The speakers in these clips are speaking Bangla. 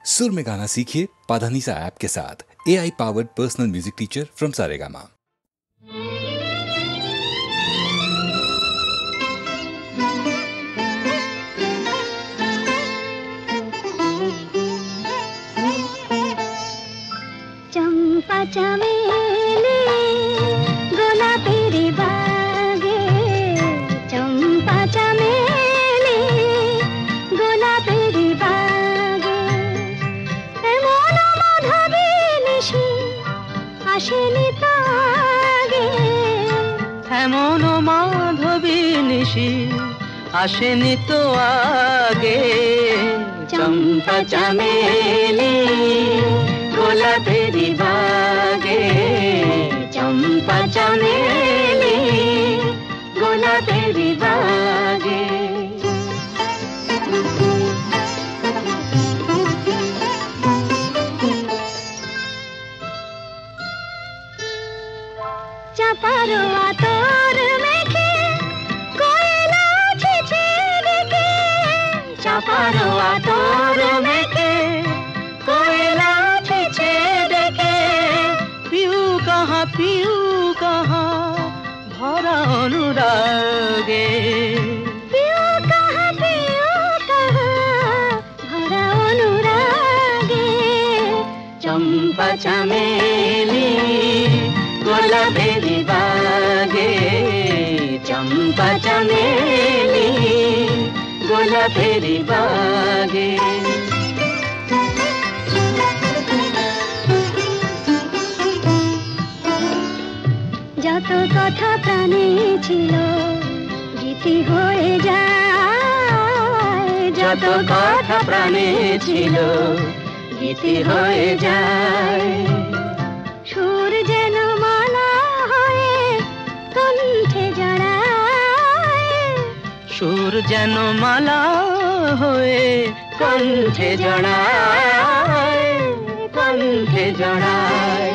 सुर में गाना सीखिए पाधानीसा ऐप के साथ। AI powered personal music teacher from Saregama. चंपा चमेली गोलापेरी बागे, चंपा चमेली गोलापेरी बागे, एमन माधबी निশি আসেনি তো আগে, এমন মাধবী নিশি আসেনি তো আগে। চম্পা চমেলি গোলাপেরি বাগে, চম্পা চমেলি গোলাপেরি বাগে। চাপারো আতর মেখে কোয়েলা ছেছে ডেকে, চাপারো আতর মেখে কোয়েলা ছেছে ডেকে, পিউ কাহা ভরা অনুরাগে, পিউ কাহা ভরা অনুরাগে। চম্পা চমেলি গোলাপেরি বাগে, চম্পা চমেলি গোলাপেরি বাগে। যত কথা প্রাণে ছিল গীতি হয়ে যায়, যত কথা প্রাণে ছিল গীতি হয়ে যায়। সুর যেন মালা হয়ে কণ্ঠে জড়ায়, সুর যেন মালা হয়ে কণ্ঠে জড়ায়, কণ্ঠে জড়ায়।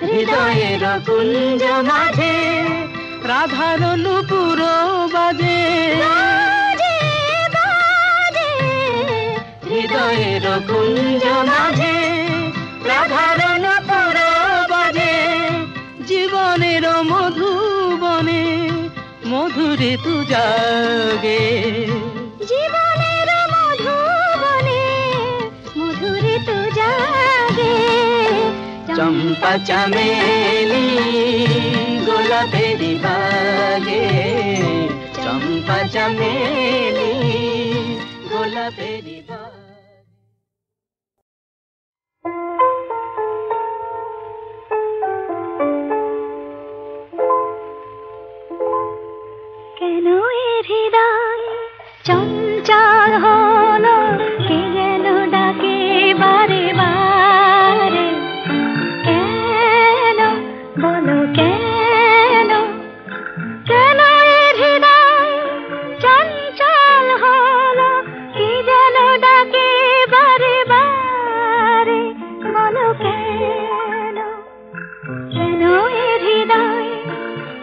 হৃদয়ের কুঞ্জ মাঝে রাধার নূপুর বাজে, বাজে বাজে। হৃদয়ের কুঞ্জ মাঝে রাধার নূপুর বাজে। জীবনের মধুবনে মধুরে তু জাগে, জীবনের মধুবনে মধুরে তু জাগে। চম্পা চমেলি গোলাপেরি বাগে, চম্পা চমেলি গোলাপেরি বাগে। কেন এ হৃদয় চঞ্চল হলো, কে যেন ডাকে বারে বারে। কেন বলো কেন, কেন এ হৃদয় চঞ্চল হলো, কে যেন ডাকে বারে বারে। বলো কেন, কেন এ হৃদয়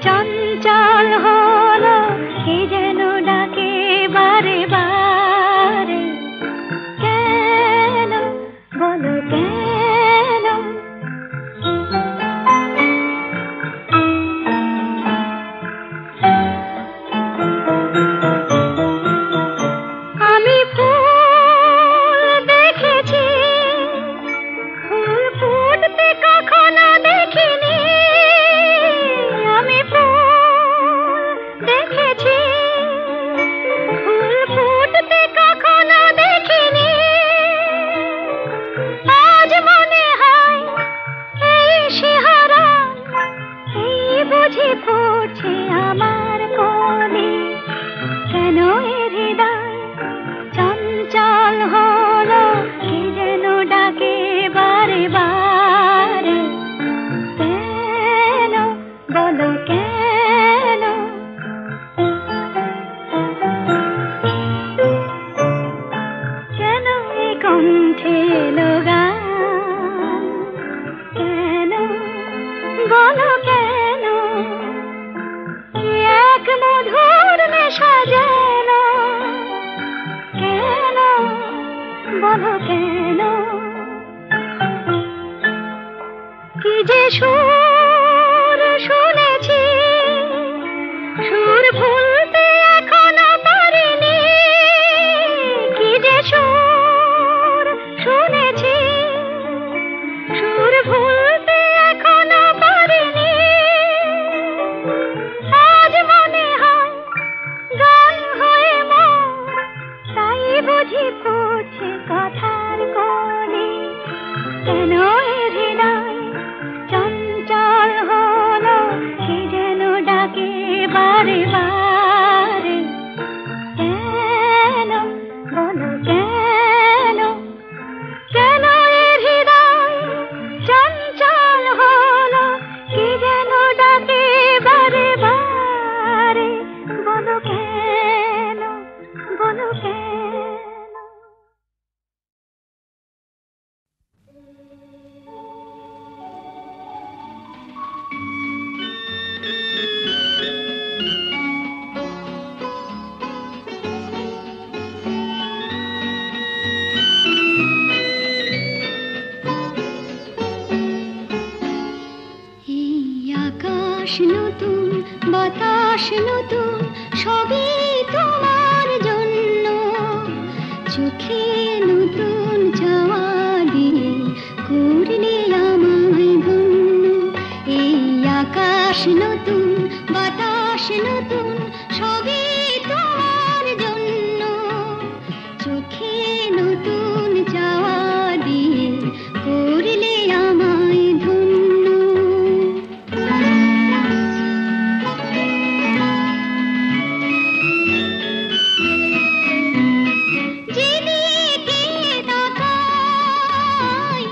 চঞ্চল হলো, কে যেন ডাকে বারে বারে। কেন বলো কেন। আমি ফুল দেখেছি, ফুল ফুটতে কখনো দেখিনি। আমি ফুল দেখেছি, ফুল ফুটতে কখনো দেখিনি। আজ মনে হয় এই শিহরণ, এই বুঝি ফুটছে আমার কোণে। কেন এ হৃদয় চঞ্চল হলো, কে যেন ডাকে বারে বারে। কেন বলো কেন। কেন এ কণ্ঠে এলো গান, কেন বলো কেন। এক মধুর নেশা যেন, কেন বলো বলো কেন কি যে সুর শুনেছি সুর ভুলতে এখনো পারিনি কি যে সুর শুনেছি সুর ভুলতে এখনো পারিনি আজ মনে হয় গান হয়ে মোর তাই বুঝি পড়ছে কথার কোণে কেন এ হৃদয় চঞ্চল হলো কি যেন ডাকে বারে বারে কেন বলো কেন কেন এ হৃদয় চঞ্চল হলো কি যেন ডাকে বারে বারে বলো কেন বলো কেন আকাশ নতুন বাতাস নতুন সবই তোমার জন্য চোখে নতুন চাওয়া দিয়ে করলে আমায় ধন্য এই আকাশ নতুন বাতাস নতুন সবই তোমার জন্য চোখে নতুন চাওয়া দিয়ে করলে আমায় ধন্য যেদিকে তাকাই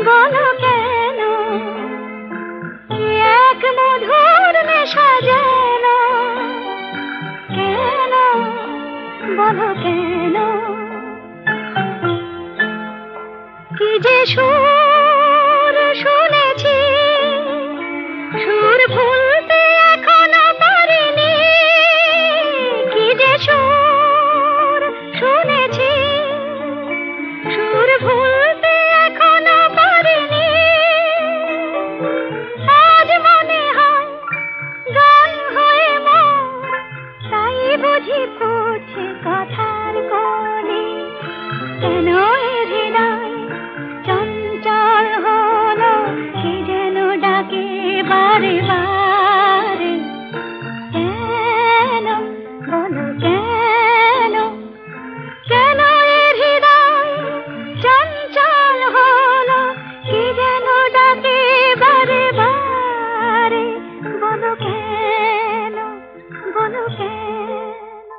বলো কেন এক মধুর নেশা যেন কেন বলো কেন কি যে সুর শুনেছি সুর ভুলতে এখনো পারিনি কি যে সুর শুনেছি সুর ভুলতে এখনো পারিনি আজ মনে হয় গান হয়ে মন তাই বুঝি পড়ছে কথার কোণে কেন এ হৃদয় চঞ্চল হলো কি যেন ডাকে বারে বারে কেন বলো কেন কেন এ হৃদয় চঞ্চল হলো কি যেন ডাকে বারে বারে বলো কেন বলো কেন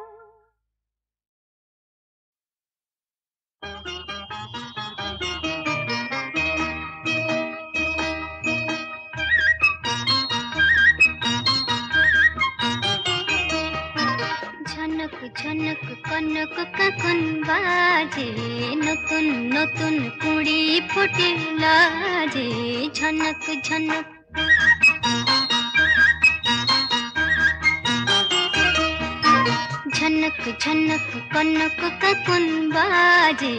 ঝনক ঝনক কনক কাকন বাজে নতুন নতুন কুড়ি ফুটে লাজে ঝনক ঝনক ঝনক ঝনক কনক কাকন বাজে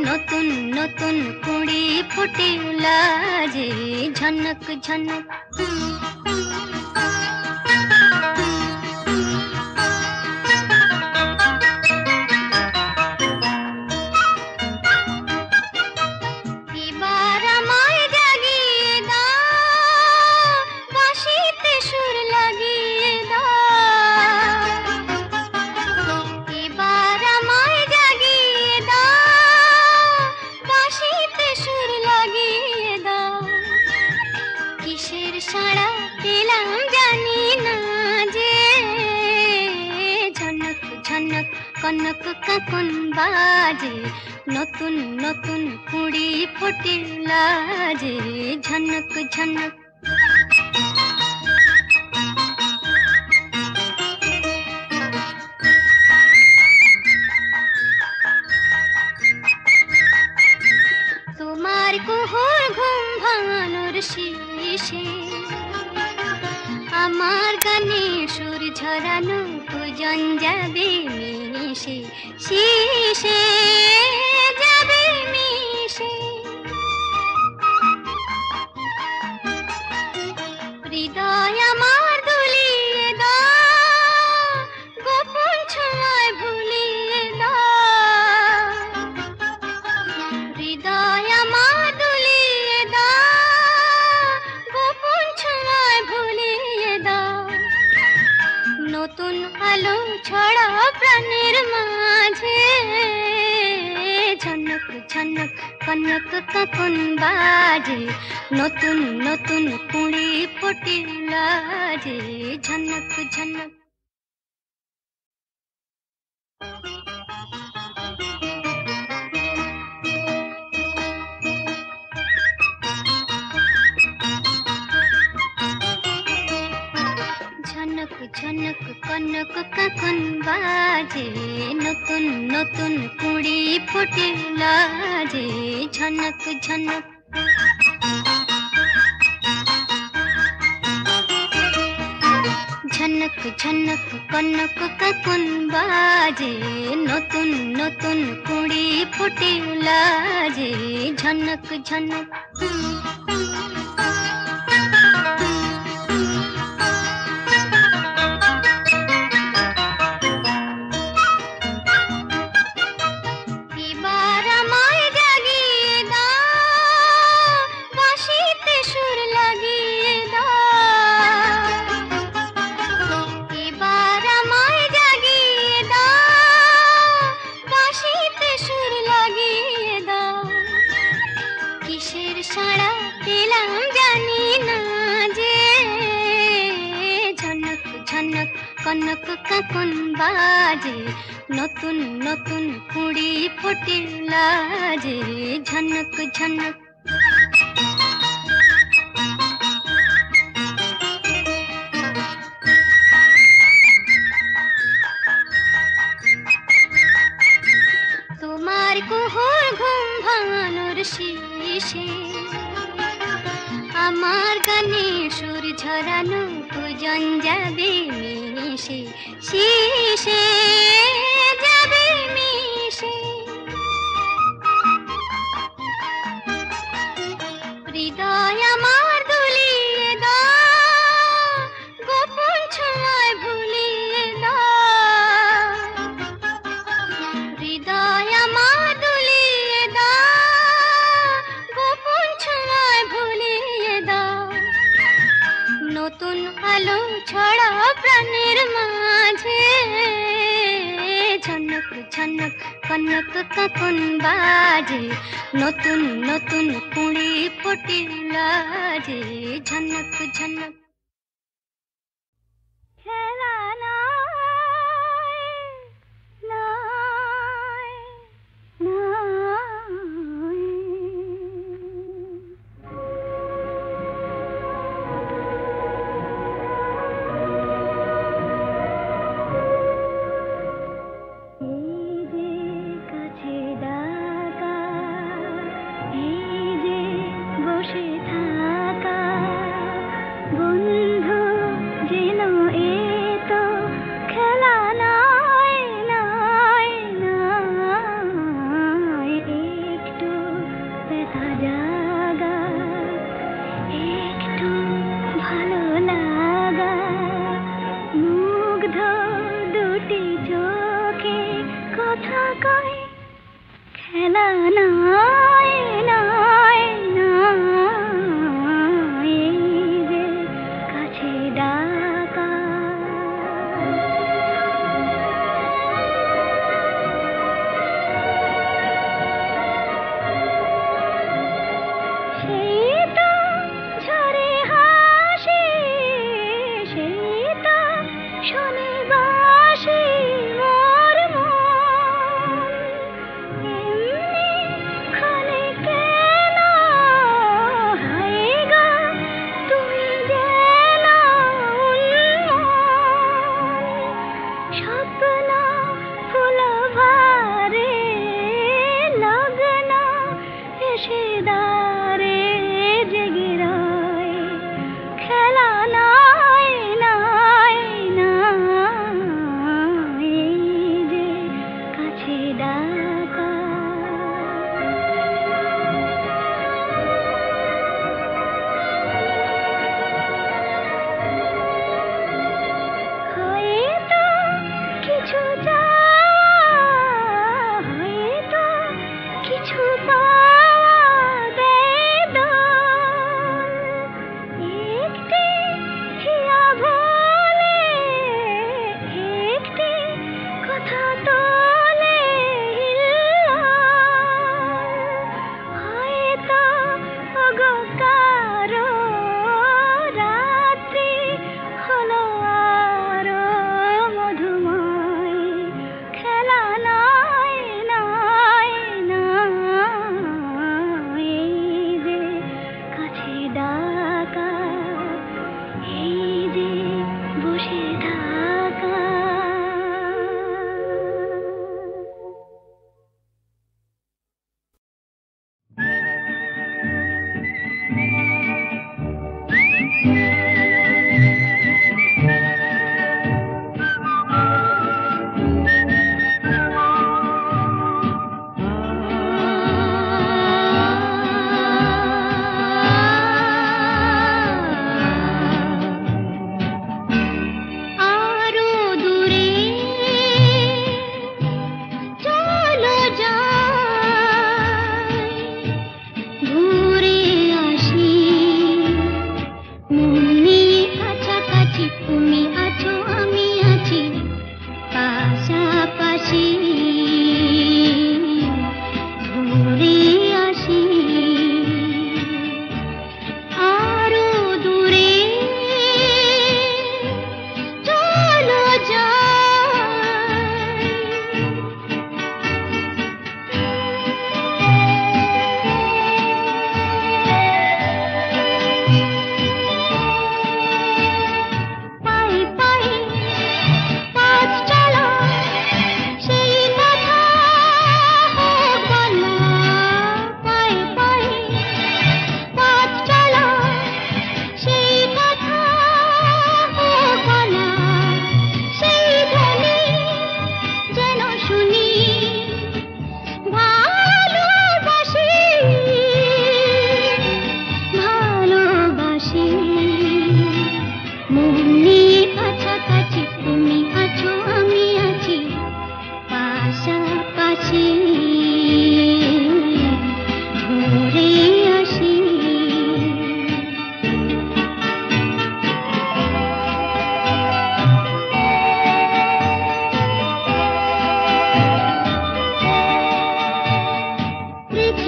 নতুন নতুন কুড়ি ফুটে লাজে ঝনক ঝনক এবার আমায় জাগিয়ে দাও বাঁশিতে সুর লাগিয়ে দাও এবার আমায় জাগিয়ে দাও বাঁশিতে সুর লাগিয়ে দাও কিসের সাড়া পেলাম জানি না যে ঝনক ঝনক কনক কাকন বাজে নতুন নতুন কুড়ি ফুটে লাজে ঝনক ঝনক তোমার কুহুর ঘুম ভাঙানোর শেষে আমার গানে সুর ঝরানো পূজন যাবে মিশে শিশে যাবে মিশে হৃদয় আমার দুলিয়ে দাও গোপন ছোঁয়ায় ভুলিয়ে দাও হৃদয় আমার দুলিয়ে দাও গোপন ছোঁয়ায় ভুলিয়ে দাও নতুন আলো ছড়া প্রাণের মাঝে ঝনক ঝনক কনক কাকন বাজে নতুন নতুন কুড়ি ফুটে লাজে ঝনক ঝনক ঝনক ঝনক কনক কাকন বাজে নতুন নতুন কুড়ি ফুটে লাজে ঝনক ঝনক ঝনক ঝনক কনক কাকন বাজে নতুন নতুন কুড়ি ফুটে লাজে ঝনক ঝনক এবার আমায় জাগিয়ে দাও বাঁশিতে সুর লাগিয়ে দাও এবার আমায় জাগিয়ে দাও বাঁশিতে সুর লাগিয়ে দাও কিসের সাড়া পেলাম জানি না যে ঝনক ঝনক কনক কাকন বাজে নতুন নতুন কুড়ি ফুটে লাজে ঝনক ঝনক তোমার কুহুর ঘুম ভাঙানোর শেষে আমার গানে সুর ঝরানো পূজন যাবে মিশে, শেষে যাবে মিশে। হৃদয় আমার দুলিয়ে দাও, গোপন ছোঁয়ায় ভুলিয়ে দাও। হৃদয় আমার দুলিয়ে দাও, গোপন ছোঁয়ায় ভুলিয়ে দাও। নতুন আলো ছড়া প্রাণের মাঝে, ঝনক ঝনক কনক কখন বাজে, নতুন নতুন কুড়ি ফুটে লাজে, ঝনক ঝনক। খেলা নাই, নাই, নাই। এই যে কাছে ডাকা, এই যে বসে থাকা, বন্ধু যেন এ তো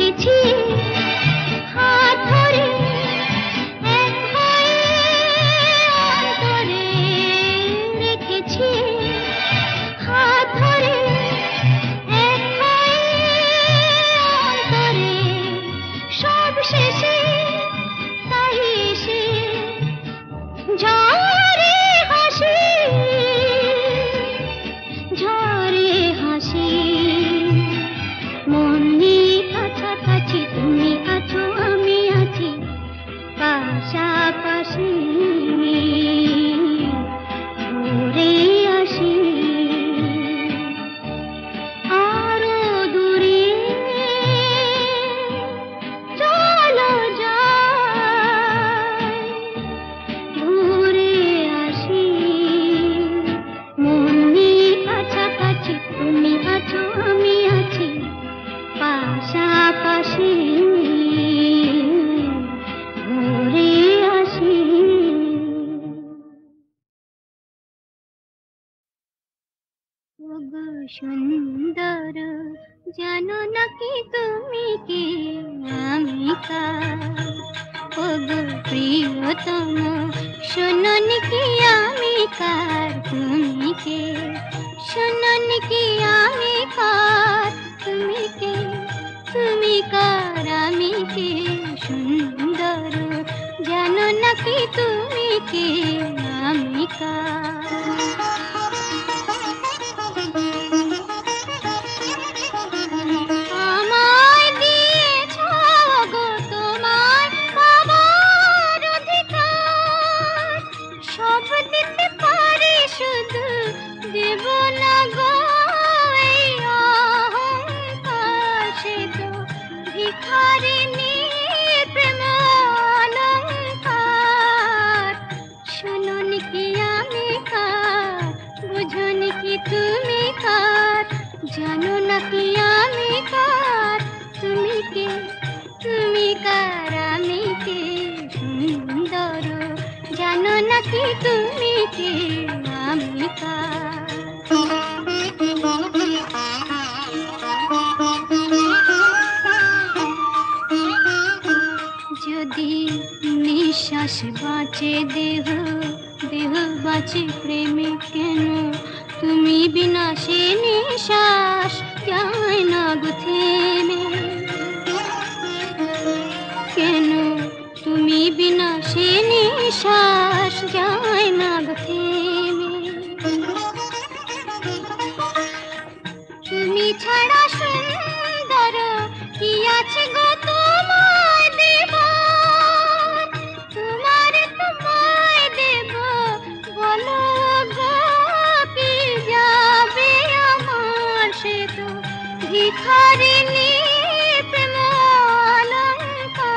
রেখেছি হাত ধরে এক হয়ে অন্তরে রেখেছি হাত ধরে এক হয়ে অন্তরে সব শেষে তাই এসে ঝরে হাসি ঝরে হাসি মন নিয়ে কাছাকাছি তুমি আছো আমি আছি পাশাপাশি ঘুরে আসি আরো দূরে চলো যাই ঘুরে আসি মন নিয়ে কাছাকাছি তুমি আছো আমি আছি পাশাপাশি ঘুরে আসি ওগো সুন্দর জানো নাকি তুমি কি আমি কার ওগো প্রিয়তম শোনোনি কি আমি কার তুমি কে শোনোনি কি আমি কার তুমি কে তুমি কার আমি কে সুন্দর জানো নাকি তুমি কে আমি কার আমায় দিয়েছ গো তোমার বাবার অধিকার সব দিতে পারি শুধু দেব না গো এই অহংকার সে তো ভিখারিনী প্রেম অলংকার শোনোনি কি আমি কার বুঝোনি কি তুমি কার জানো না কি আমি কার তুমি কে তুমি কার আমি কে সুন্দর জানো না কি তুমি কে আমি কার যদি নিঃশ্বাস বাঁচে দেহ দেহ বাঁচে প্রেমে কেন তুমি বিনা সে নিঃশ্বাস যায় না গো থেমে কেন তুমি বিনা সে নিঃশ্বাস যায় না গো থেমে তুমি ছাড়া সুন্দর কি আছে গো তোমায় দেবার তোমায় দেব বলো গো কি যাবে আমার সে তো ভিখারিনী প্রেম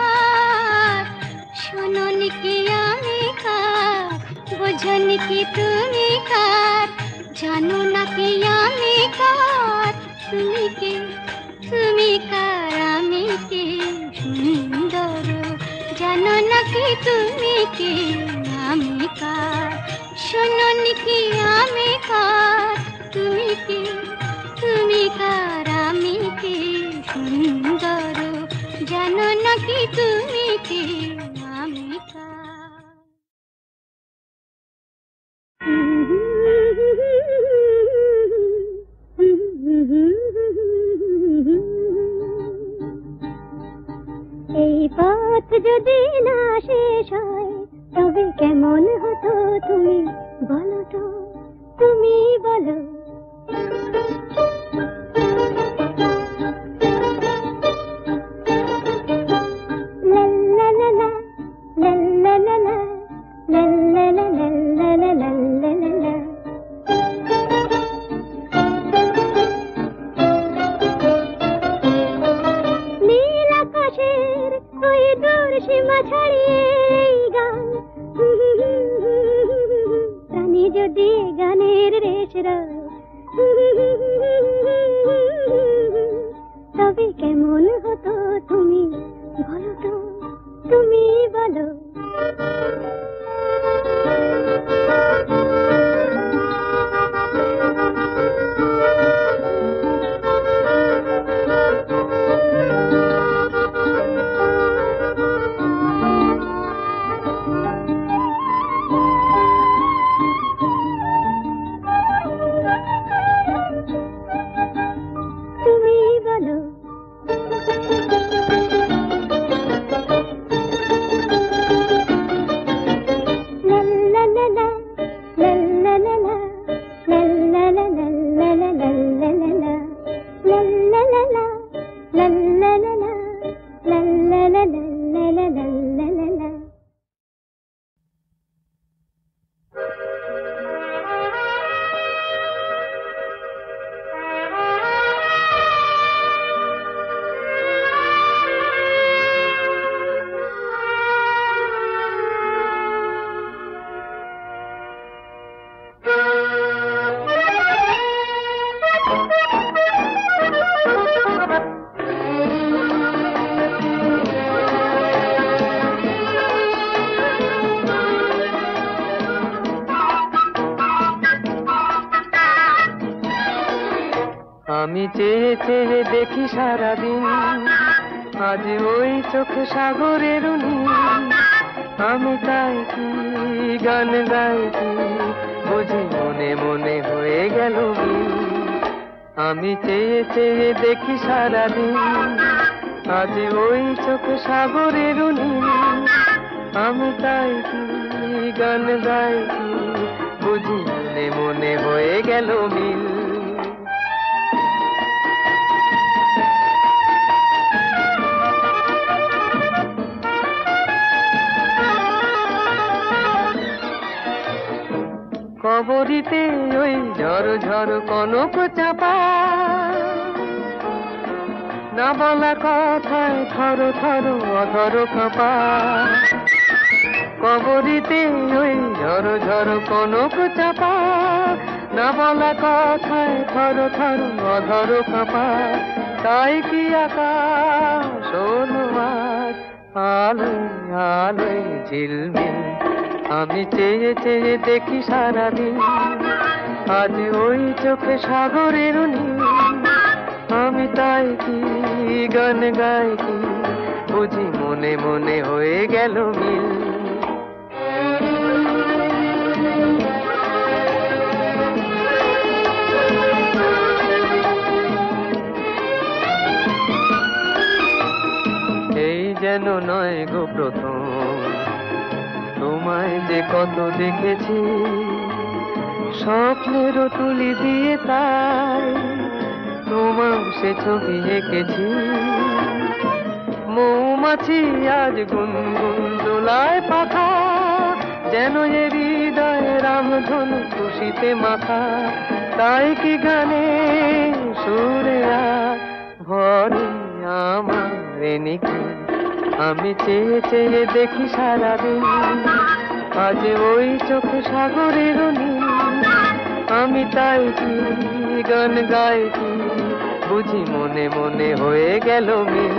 অলংকার শোনোনি কি আমি কার বোঝোনি কি তুমি কার জানো না কি আমি কার তুমি কে তুমি কার আমি কে সুন্দর জানো না কি তুমি কে আমি কার শোনোনি কি আমি কার তুমি কে তুমি কার আমি কে সুন্দর জানো না কি তুমি কে আমি কার এই পথ যদি না শেষ হয় তবে কেমন হতো তুমি বলো তো তুমি বলো লা লা লা লা লা লা লা লা লা লা লা লা লা লা লা নীল আকাশের ওই দূর সীমা ছাড়িয়ে গান প্রাণী যদি গানের রেশ তবে কেমন হতো তুমি বলো তো তুমি বলো লা লা লা লা লা। আমি চেয়ে চেয়ে দেখি সারাদিন, আজ ওই চোখ সাগরের নীল। আমি তাই কি গান গাই কি, বুঝি মনে মনে হয়ে গেল মিল। আমি চেয়ে চেয়ে দেখি সারাদিন, আজ ওই চোখ সাগরের নীল। আমি তাই কি গান গাই কি, বুঝি মনে মনে হয়ে গেল মিল। কবরিতে ওই ঝড় ঝড় কনক চাপা, না বলা কথায় থর থর অধর কাঁপা। কবরিতে ওই ঝড় ঝড় কনক চাপা, না বলা কথায় থর থর অধর কাঁপা। তাই কি আকাশ হলো আজ আলোয় আলোয় ঝিলমিল। আমি চেয়ে চেয়ে দেখি সারাদিন, আজ ওই চোখে সাগরের নীল। আমি তাই কি গান গাই কি, বুঝি মনে মনে হয়ে গেল মিল। এই যেন নয় গো প্রথম, তোমায় যে কত দেখেছি, স্বপ্নেরও তুলি দিয়ে তাই তোমার সে ছবি এঁকেছি। মৌমাছি আজ গুনগুন দোলায় পাখা, যেন এ হৃদয় রামধনু খুশিতে মাথা। তাই কি গানে সুরে আজ ভরে আমার নিখি। আমি চেয়ে চেয়ে দেখি সারাদিন, আজ ওই চোখ সাগরের নীল। আমি তাই কি গান গাই কি, বুঝি মনে মনে হয়ে গেল মিল।